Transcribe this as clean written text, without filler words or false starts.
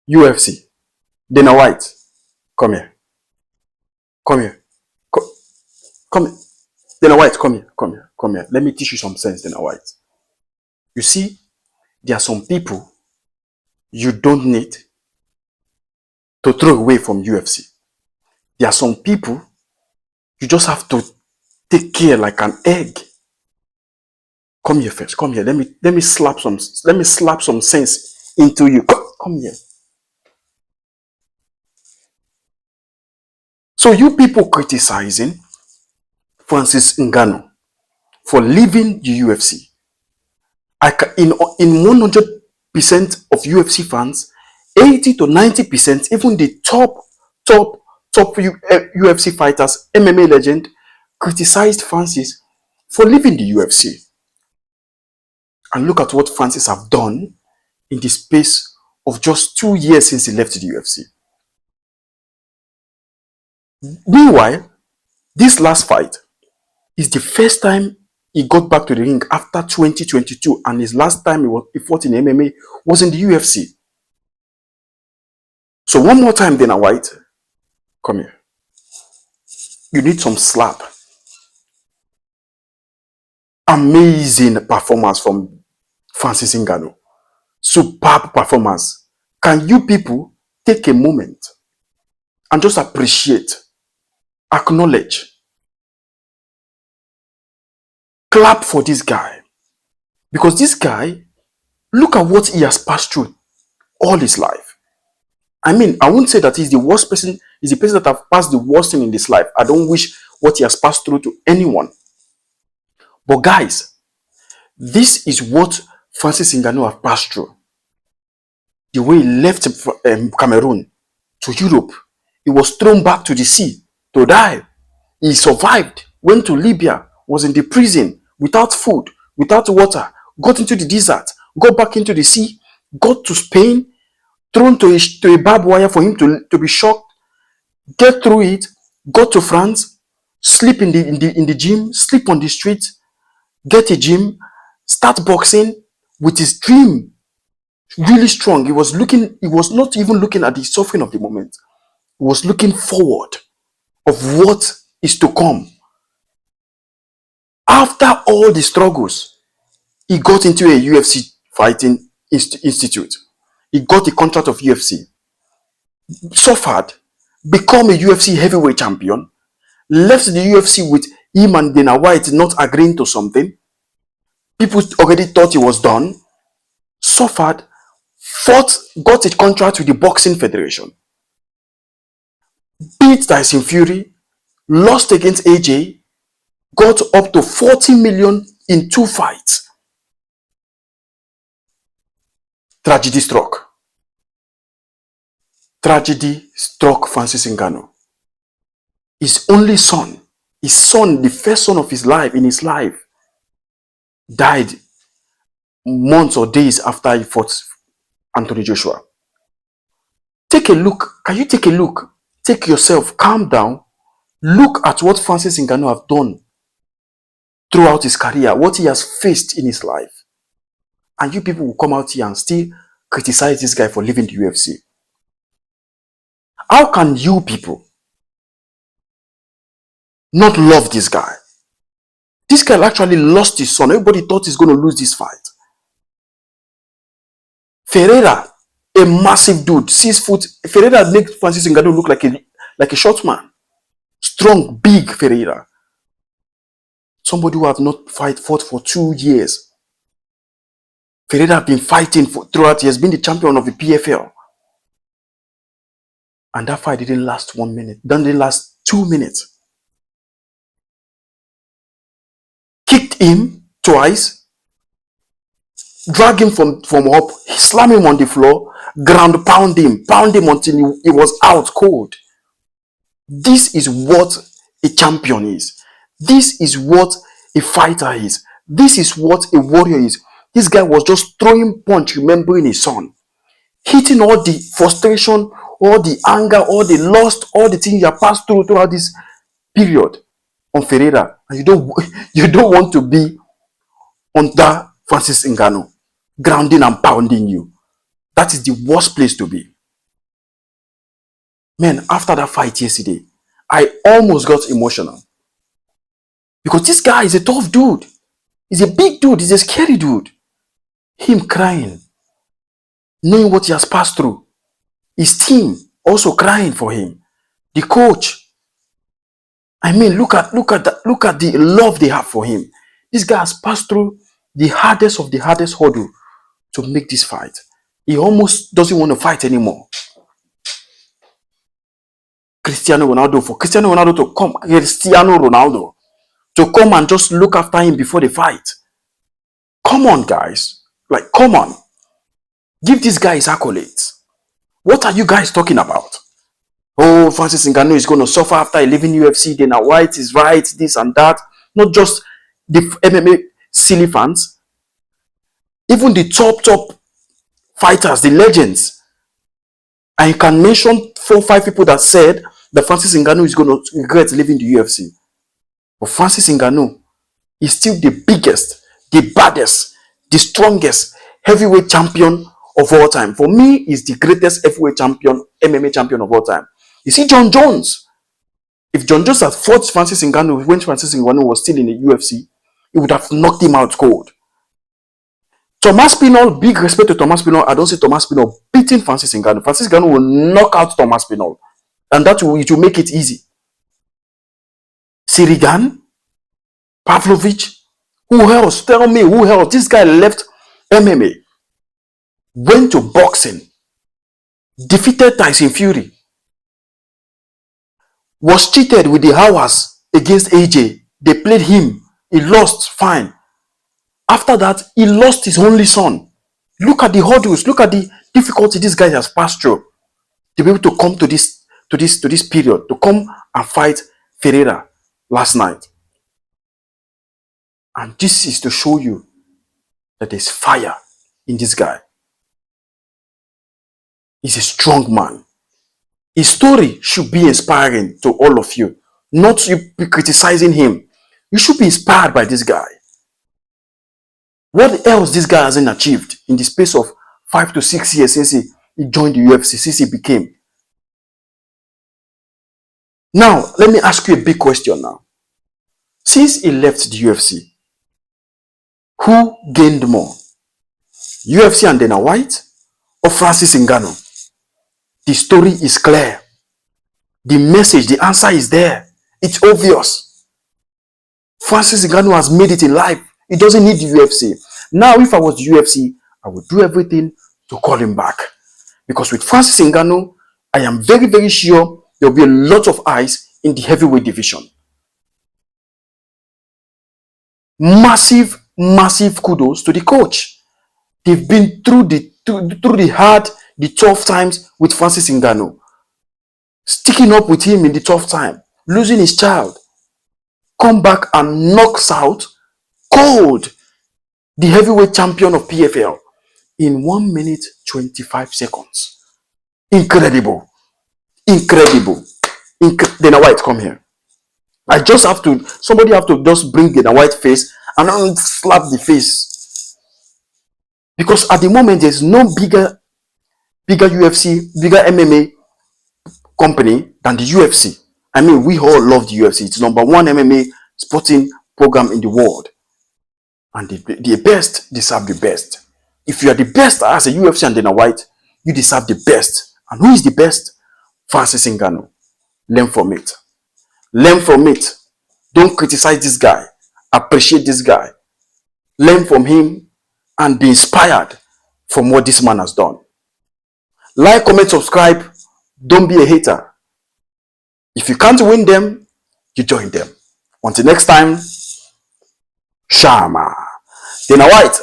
UFC. Dana White, come here. Come here. Co- Come here. Dana White, come here. Come here. Come here. Let me teach you some sense, Dana White. You see, there are some people you don't need to throw away from UFC. There are some people you just have to take care like an egg. Come here first. Come here. Let me slap some sense into you. Come here. So you people criticizing Francis Ngannou for leaving the UFC. In 100% of UFC fans, 80 to 90%, even the top UFC fighters, MMA legend, criticized Francis for leaving the UFC. And look at what Francis have done in the space of just 2 years since he left the UFC. Meanwhile, this last fight is the first time he got back to the ring after 2022, and his last time he fought in MMA was in the UFC. So one more time, Dana White, come here. You need some slap. Amazing performance from Francis Ngannou. Superb performance. Can you people take a moment and just appreciate, acknowledge, clap for this guy? Because this guy, look at what he has passed through all his life. I mean, I won't say that he's the worst person, he's the person that have passed the worst thing in this life. I don't wish what he has passed through to anyone. But guys, this is what Francis Ngannou have passed through. The way he left Cameroon to Europe, he was thrown back to the sea to die. He survived, went to Libya, was in the prison without food, without water, got into the desert, got back into the sea, got to Spain, thrown to a barbed wire for him to be shocked, get through it, got to France, sleep in the gym, sleep on the street, get a gym, start boxing with his dream really strong. He was not even looking at the suffering of the moment. He was looking forward of what is to come. After all the struggles, he got into a UFC fighting institute. He got the contract of UFC. Suffered, become a UFC heavyweight champion, left the UFC with him and Dana White not agreeing to something. People already thought he was done. Suffered, fought, got a contract with the Boxing Federation. Beat Tyson Fury, lost against AJ, got up to 40 million in 2 fights. Tragedy struck. Tragedy struck Francis Ngannou. His only son, the first son of his life, in his life, died months or days after he fought Anthony Joshua. Take a look. Can you take a look? Take yourself, calm down. Look at what Francis Ngannou have done throughout his career, what he has faced in his life. And you people will come out here and still criticize this guy for leaving the UFC. How can you people not love this guy? This guy actually lost his son. Everybody thought he's going to lose this fight. Fereira, a massive dude, 6 foot. Fereira made Francis Ngannou look like a short man. Strong, big Fereira. Somebody who have not fought for 2 years. Fereira have been fighting throughout. He has been the champion of the PFL. And that fight didn't last 1 minute. Didn't last 2 minutes. Kicked him twice. Drag him from up, slam him on the floor, ground pound him until he was out cold. This is what a champion is. This is what a fighter is. This is what a warrior is. This guy was just throwing punch, remembering his son, hitting all the frustration, all the anger, all the lust, all the things you have passed through throughout this period on Fereira. And you don't want to be under Francis Ngannou, grounding and pounding you. That is the worst place to be. Man, after that fight yesterday, I almost got emotional. Because this guy is a tough dude. He's a big dude. He's a scary dude. Him crying, knowing what he has passed through. His team also crying for him. The coach. I mean, look at the love they have for him. This guy has passed through the hardest of the hardest hurdle to make this fight. He almost doesn't want to fight anymore. Cristiano Ronaldo to come and just look after him before the fight. Come on, guys. Like, come on. Give this guy his accolades. What are you guys talking about? Oh, Francis Ngannou is going to suffer after leaving UFC. Dana White is right, this and that. Not just the MMA silly fans. Even the top fighters, the legends. I can mention 4 or 5 people that said that Francis Ngannou is going to regret leaving the UFC. But Francis Ngannou is still the biggest, the baddest, the strongest heavyweight champion of all time. For me, he's the greatest heavyweight champion, MMA champion of all time. You see, John Jones. If John Jones had fought Francis Ngannou when Francis Ngannou was still in the UFC, he would have knocked him out cold. Thomas Pinol, big respect to Thomas Pinol. I don't see Thomas Pinol beating Francis Ngannou. Francis Ngannou will knock out Thomas Pinol. And it will make it easy. Sirigan, Pavlovich, who else? Tell me who else? This guy left MMA, went to boxing, defeated Tyson Fury, was cheated with the hours against AJ. They played him. He lost. Fine. After that, he lost his only son. Look at the hurdles. Look at the difficulty this guy has passed through to be able to come to this period, to come and fight Fereira last night. And this is to show you that there's fire in this guy. He's a strong man. His story should be inspiring to all of you, not you be criticizing him. You should be inspired by this guy. What else this guy hasn't achieved in the space of 5 to 6 years since he joined the UFC, since he became. Now, let me ask you a big question now. Since he left the UFC, who gained more? UFC and Dana White or Francis Ngannou? The story is clear. The message, the answer is there. It's obvious. Francis Ngannou has made it in life. He doesn't need the UFC. Now, if I was the UFC, I would do everything to call him back. Because with Francis Ngannou, I am very, very sure there will be a lot of eyes in the heavyweight division. Massive, massive kudos to the coach. They've been through the hard, the tough times with Francis Ngannou. Sticking up with him in the tough time. Losing his child. Come back and knocks out cold the heavyweight champion of PFL in 1 minute 25 seconds. Incredible. Incredible. Dana White, come here. Somebody have to just bring Dana White face and slap the face. Because at the moment, there's no bigger UFC, bigger MMA company than the UFC. I mean, we all love the UFC. It's number 1 MMA sporting program in the world. And the best deserve the best. If you are the best as a UFC and Dana White, you deserve the best. And who is the best? Francis Ngannou. Learn from it. Learn from it. Don't criticize this guy. Appreciate this guy. Learn from him and be inspired from what this man has done. Like, comment, subscribe. Don't be a hater. If you can't win them, you join them. Until next time, Shama. Dana White.